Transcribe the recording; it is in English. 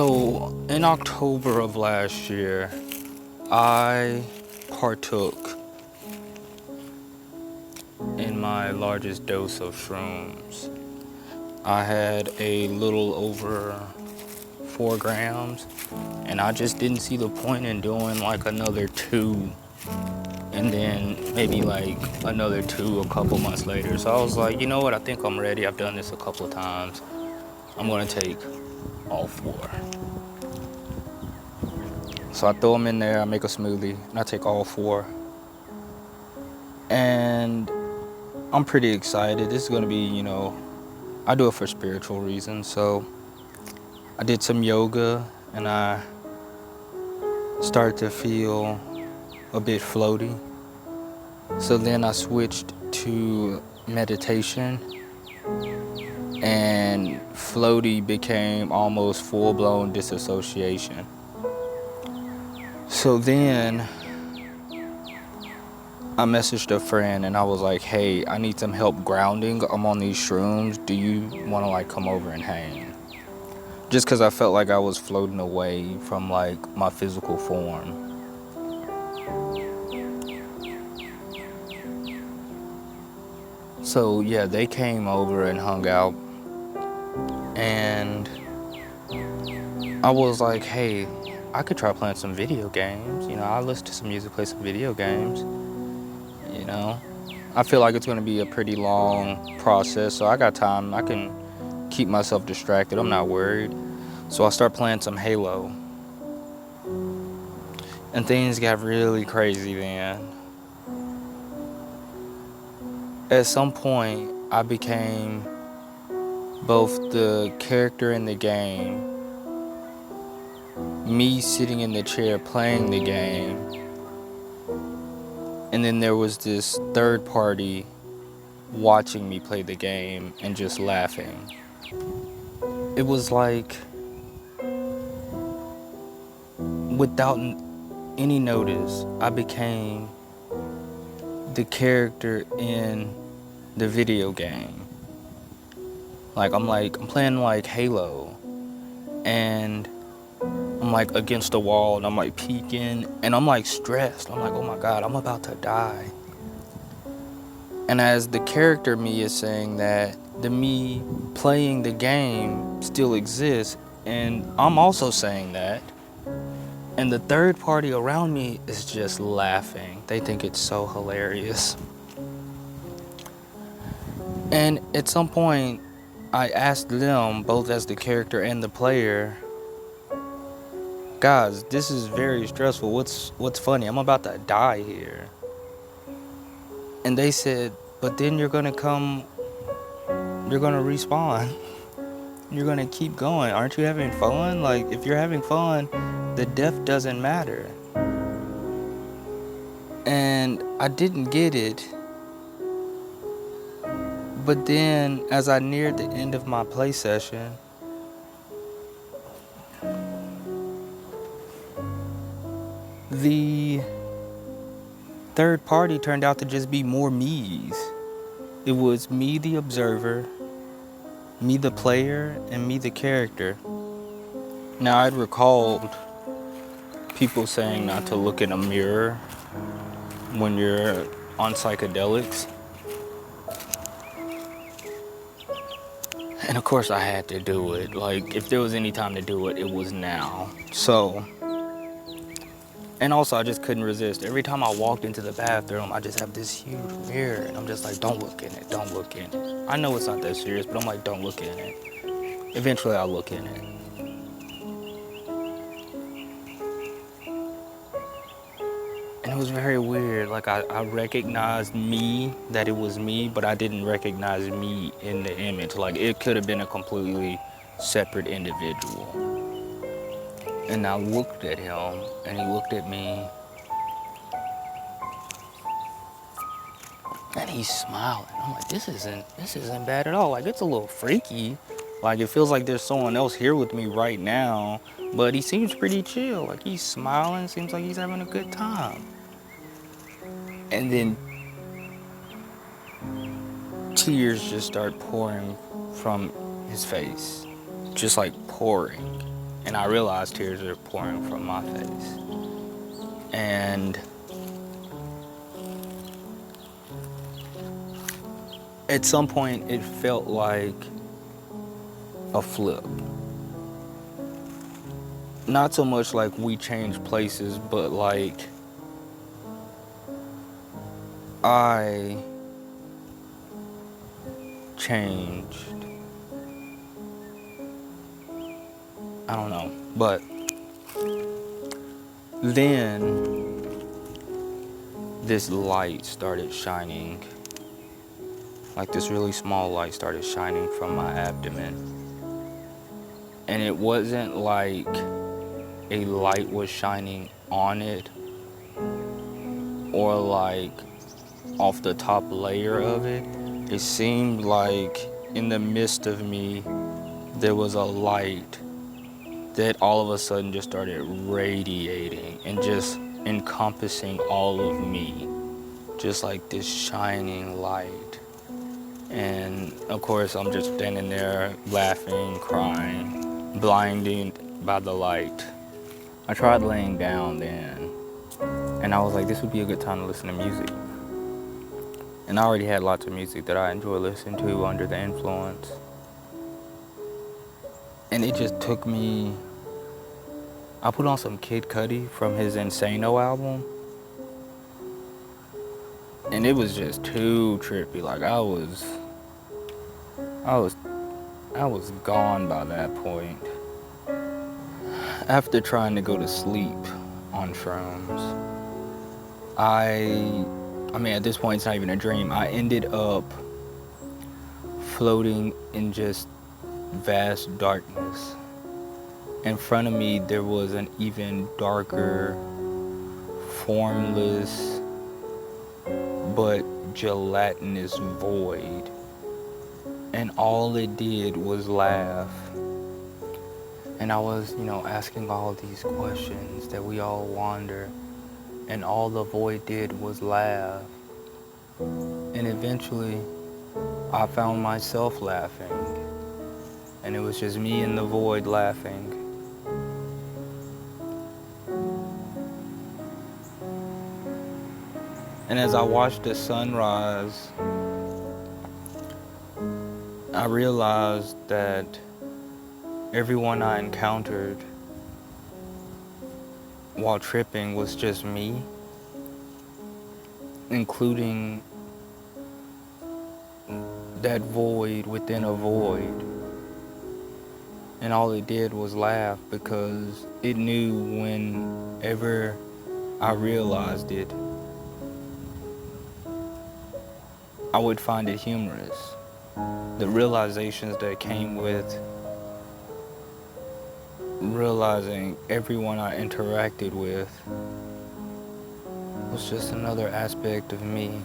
So, in October of last year, I partook in my largest dose of shrooms. I had a little over 4 grams, and I just didn't see the point in doing like another two, and then maybe like another two a couple months later. So I was like, you know what, I think I'm ready. I've done this a couple of times. I'm gonna take all four. So I throw them in there, I make a smoothie, and I take all four. And I'm pretty excited. This is gonna be, I do it for spiritual reasons. So I did some yoga and I started to feel a bit floaty. So then I switched to meditation, and floaty became almost full-blown disassociation. So then I messaged a friend and I was like, hey, I need some help grounding. I'm on these shrooms. Do you want to like come over and hang? Just because I felt like I was floating away from like my physical form. So yeah, they came over and hung out, and I was like, hey, I could try playing some video games. I listen to some music, play some video games. I feel like it's going to be a pretty long process, so I got time. I can keep myself distracted. I'm not worried. So I start playing some Halo, and things got really crazy then. At some point, I became both the character in the game, me sitting in the chair playing the game, and then there was this third party watching me play the game and just laughing. It was like, without any notice, I became the character in the video game. I'm playing like Halo, and I'm like against the wall, and I'm like peeking, and I'm like stressed. I'm like, oh my God, I'm about to die. And as the character me is saying that, the me playing the game still exists, and I'm also saying that. And the third party around me is just laughing. They think it's so hilarious. And at some point, I asked them, both as the character and the player, guys, this is very stressful. What's funny? I'm about to die here. And they said, but then you're gonna respawn. You're gonna keep going. Aren't you having fun? Like, if you're having fun, the death doesn't matter. And I didn't get it. But then, as I neared the end of my play session, the third party turned out to just be more me's. It was me, the observer, me, the player, and me, the character. Now, I'd recalled people saying not to look in a mirror when you're on psychedelics. And of course I had to do it. Like, if there was any time to do it, it was now. So, and also I just couldn't resist. Every time I walked into the bathroom, I just have this huge mirror, and I'm just like, don't look in it, don't look in it. I know it's not that serious, but I'm like, don't look in it. Eventually I'll look in it. And it was very weird. Like, I recognized me, that it was me, but I didn't recognize me in the image. Like, it could have been a completely separate individual. And I looked at him, and he looked at me, and he's smiling. I'm like, this isn't bad at all. Like, it's a little freaky. Like, it feels like there's someone else here with me right now, but he seems pretty chill. Like, he's smiling, seems like he's having a good time. And then tears just start pouring from his face, just like pouring. And I realized tears are pouring from my face. And at some point, it felt like a flip. Not so much like we changed places, but like I changed. I don't know. But then this light started shining. Like this really small light started shining from my abdomen. And it wasn't like a light was shining on it or like off the top layer of it. It seemed like in the midst of me, there was a light that all of a sudden just started radiating and just encompassing all of me. Just like this shining light. And of course, I'm just standing there laughing, crying, blinded by the light. I tried laying down then, and I was like, this would be a good time to listen to music. And I already had lots of music that I enjoy listening to under the influence. And it just took me, I put on some Kid Cudi from his Insano album. And it was just too trippy. Like I was gone by that point. After trying to go to sleep on shrooms, I mean, at this point, it's not even a dream. I ended up floating in just vast darkness. In front of me, there was an even darker, formless, but gelatinous void. And all it did was laugh. And I was, asking all these questions that we all wonder. And all the void did was laugh. And eventually, I found myself laughing. And it was just me and the void laughing. And as I watched the sunrise, I realized that everyone I encountered while tripping was just me, including that void within a void. And all it did was laugh because it knew whenever I realized it, I would find it humorous. The realizations that came with realizing everyone I interacted with was just another aspect of me.